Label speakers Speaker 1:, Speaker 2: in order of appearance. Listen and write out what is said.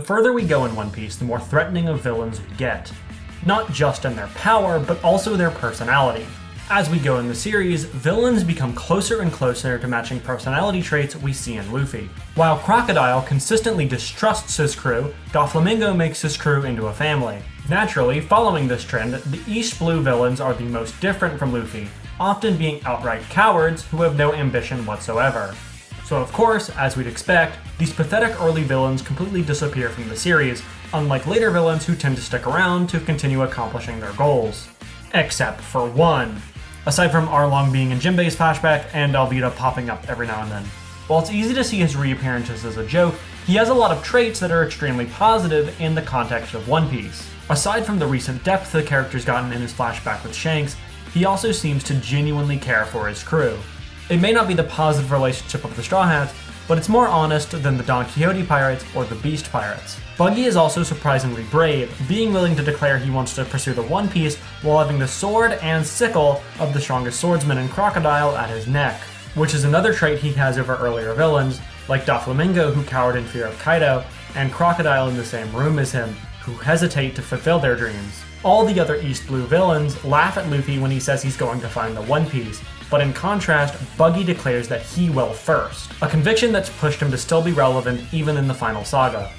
Speaker 1: further we go in One Piece, the more threatening of villains we get. Not just in their power, but also their personality. As we go in the series, villains become closer and closer to matching personality traits we see in Luffy. While Crocodile consistently distrusts his crew, Doflamingo makes his crew into a family. Naturally, following this trend, the East Blue villains are the most different from Luffy, often being outright cowards who have no ambition whatsoever. So of course, as we'd expect, these pathetic early villains completely disappear from the series, unlike later villains who tend to stick around to continue accomplishing their goals. Except for one. Aside from Arlong being in Jinbei's flashback and Alvida popping up every now and then. While it's easy to see his reappearances as a joke, he has a lot of traits that are extremely positive in the context of One Piece. Aside from the recent depth the character's gotten in his flashback with Shanks, he also seems to genuinely care for his crew. It may not be the positive relationship of the Straw Hats, but it's more honest than the Don Quixote pirates or the Beast pirates. Buggy is also surprisingly brave, being willing to declare he wants to pursue the One Piece while having the sword and sickle of the strongest swordsman in Crocodile at his neck, which is another trait he has over earlier villains, like Doflamingo, who cowered in fear of Kaido, and Crocodile in the same room as him, who hesitate to fulfill their dreams. All the other East Blue villains laugh at Luffy when he says he's going to find the One Piece, but in contrast, Buggy declares that he will first, a conviction that's pushed him to still be relevant even in the final saga.